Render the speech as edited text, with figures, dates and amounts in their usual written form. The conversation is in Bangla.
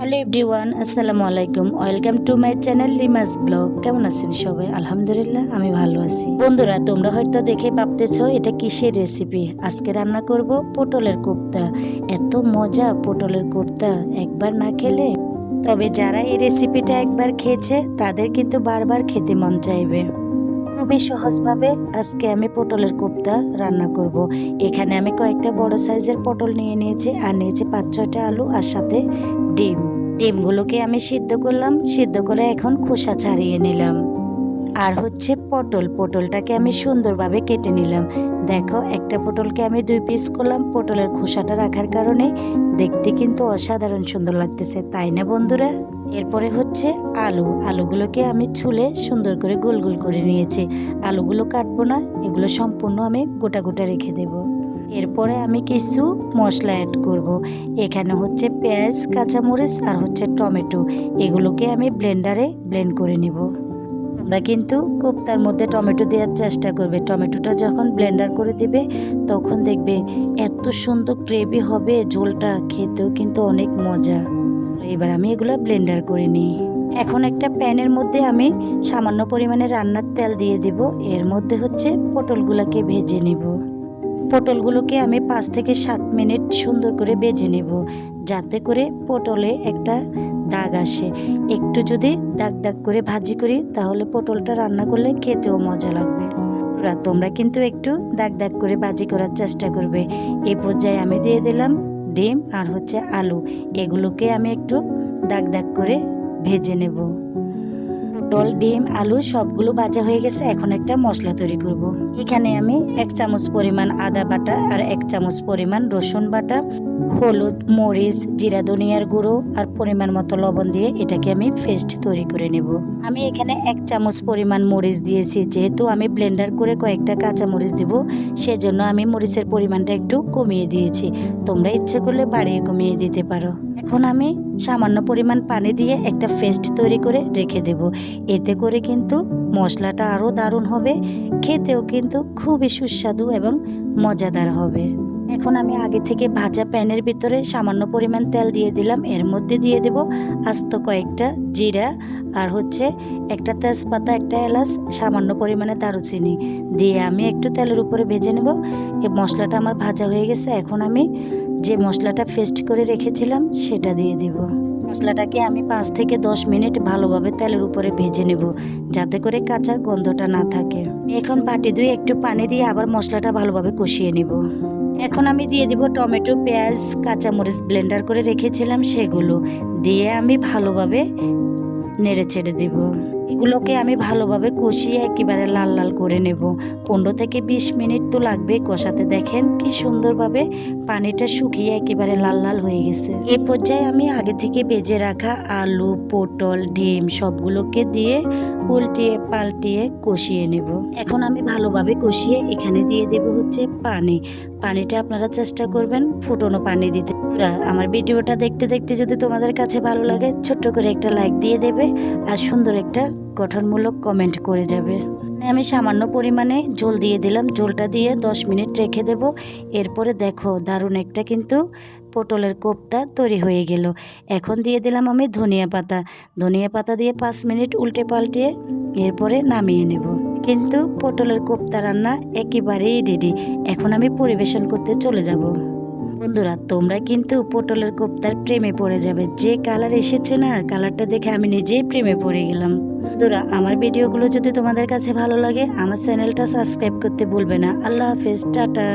হ্যালো এভরিওয়ান, আসসালামু আলাইকুম। Welcome to my channel রিমাস blog. কেমন আছেন সবাই? আলহামদুলিল্লাহ আমি ভালো আছি। বন্ধুরা, তোমরা হয়তো দেখে ভাবতেছো এটা কিসের রেসিপি। আজকে রান্না করব পটলের কোপ্তা। এত মজা পটলের কোপ্তা, একবার না খেলে তবে যারা এই রেসিপিটা একবার খেয়েছে তাদের কিন্তু বারবার খেতে মন চাইবে। খুবই সহজভাবে আজকে আমি পটলের কোপ্তা রান্না করব। এখানে আমি কয়েকটা বড় সাইজের পটল নিয়ে নিয়েছি আর নিয়েছি 5-6টা আলু আর সাথে ডিম। ডিমগুলোকে আমি সিদ্ধ করলাম, সিদ্ধ করে এখন খোসা ছাড়িয়ে নিলাম। আর হচ্ছে পটলটাকে আমি সুন্দরভাবে কেটে নিলাম। দেখো, একটা পটলকে আমি 2 পিস করলাম। পটলের খোসাটা রাখার কারণে দেখতে কিন্তু অসাধারণ সুন্দর লাগতেছে, তাই না বন্ধুরা? এরপরে হচ্ছে আলুগুলোকে আমি ছুলে সুন্দর করে গোল গোল করে নিয়েছি। আলুগুলো কাটবো না, এগুলো সম্পূর্ণ আমি গোটা গোটা রেখে দেব। এরপরে আমি কিছু মশলা অ্যাড করব। এখানে হচ্ছে পেঁয়াজ, কাঁচামরিচ আর হচ্ছে টমেটো। এগুলোকে আমি ব্লেন্ডারে ব্লেন্ড করে নেব। তোমরা কিন্তু কোপ্তার মধ্যে টমেটো দেওয়ার চেষ্টা করবে। টমেটোটা যখন ব্লেন্ডার করে দিবে তখন দেখবে এত সুন্দর গ্রেভি হবে, ঝোলটা খেতেও কিন্তু অনেক মজা। এবার আমি এগুলো ব্লেন্ডার করে নিই। এখন একটা প্যানের মধ্যে আমি সামান্য পরিমাণে রান্নার তেল দিয়ে দিব। এর মধ্যে হচ্ছে পটলগুলোকে ভেজে নেব। পটলগুলোকে আমি 5 থেকে 7 মিনিট সুন্দর করে ভেজে নেব, যাতে করে পটলে একটা দাগ আসে। একটু যদি দাগ দাগ করে ভাজি করি তাহলে পটলটা রান্না করলে খেতেও মজা লাগবে। তোমরা কিন্তু একটু দাগ দাগ করে ভাজি করার চেষ্টা করবে। এই পর্যায়ে আমি দিয়ে দিলাম ডিম আর হচ্ছে আলু। এগুলোকে আমি একটু দাগ দাগ করে ভেজে নেব। পটল, ডিম, আলু সবগুলো ভাজা হয়ে গেছে। এখন একটা মশলা তৈরি করব। এখানে আমি 1 চামচ পরিমাণ আদা বাটা আর 1 চামচ পরিমাণ রসুন বাটা, হলুদ, মরিচ, জিরা, ধনিয়ার গুঁড়ো আর পরিমাণ মতো লবণ দিয়ে এটাকে আমি পেস্ট তৈরি করে নেব। আমি এখানে 1 চামচ পরিমাণ মরিচ দিয়েছি, যেহেতু আমি ব্লেন্ডার করে কয়েকটা কাঁচা মরিচ দিব, সেজন্য আমি মরিচের পরিমাণটা একটু কমিয়ে দিয়েছি। তোমরা ইচ্ছে করলে বাড়িয়ে কমিয়ে দিতে পারো। এখন আমি সামান্য পরিমাণ পানি দিয়ে একটা পেস্ট তৈরি করে রেখে দেব। এতে করে কিন্তু মশলাটা আরও দারুণ হবে, খেতেও কিন্তু খুবই সুস্বাদু এবং মজাদার হবে। এখন আমি আগে থেকে ভাজা প্যানের ভিতরে সামান্য পরিমাণ তেল দিয়ে দিলাম। এর মধ্যে দিয়ে দেব আস্ত কয়েকটা জিরা আর হচ্ছে একটা তেজপাতা, একটা এলাচ, সামান্য পরিমাণে দারুচিনি দিয়ে আমি একটু তেলের উপরে ভেজে নেব। এই মশলাটা আমার ভাজা হয়ে গেছে। এখন আমি যে মশলাটা পেস্ট করে রেখেছিলাম সেটা দিয়ে দেব। মশলাটাকে আমি 5 থেকে 10 মিনিট ভালোভাবে তেলের উপরে ভেজে নেব, যাতে করে কাঁচা গন্ধটা না থাকে। এখন বাটি ধুয়ে একটু পানি দিয়ে আবার মশলাটা ভালোভাবে কষিয়ে নেব। এখন আমি দিয়ে দিব টমেটো, পেঁয়াজ, কাঁচামরিচ ব্লেন্ডার করে রেখেছিলাম, সেগুলো দিয়ে আমি ভালোভাবে নেড়ে চেড়ে দেব। এগুলোকে আমি ভালোভাবে কষিয়ে একেবারে লাল লাল করে নেব। 15 থেকে 20 মিনিট তো লাগবে কষাতে। দেখেন কি সুন্দরভাবে পানিটা শুকিয়ে একেবারে লাল লাল হয়ে গেছে। এই পর্যায়ে আমি আগে থেকে ভেজে রাখা আলু, পটল, ডিম সবগুলোকে দিয়ে উল্টিয়ে পাল্টিয়ে কষিয়ে নেব। এখন আমি ভালোভাবে কষিয়ে এখানে দিয়ে দেব হচ্ছে পানিটা আপনারা চেষ্টা করবেন ফুটনো পানি দিতে। আমার ভিডিওটা দেখতে দেখতে যদি তোমাদের কাছে ভালো লাগে, ছোট্ট করে একটা লাইক দিয়ে দেবে আর সুন্দর একটা গঠনমূলক কমেন্ট করে যাবে। আমি সামান্য পরিমাণে ঝোল দিয়ে দিলাম। ঝোলটা দিয়ে 10 মিনিট রেখে দেব। এরপরে দেখো দারুণ একটা কিন্তু পটলের কোপ্তা তৈরি হয়ে গেল। এখন দিয়ে দিলাম আমি ধনিয়া পাতা দিয়ে 5 মিনিট উল্টে পাল্টে এরপরে নামিয়ে নেব। কিন্তু পটলের কোপ্তা রান্না একেবারেই রেডি। এখন আমি পরিবেশন করতে চলে যাব। বন্ধুরা, তোমরা কিন্তু পটলের কোপ্তার প্রেমে পড়ে যাবে। যে কালার এসেছে না, কালারটা দেখে আমি নিজেই প্রেমে পড়ে গেলাম। বন্ধুরা, আমার ভিডিওগুলো যদি তোমাদের কাছে ভালো লাগে, আমার চ্যানেলটা সাবস্ক্রাইব করতে ভুলবে না। আল্লাহ হাফেজ, টাটা।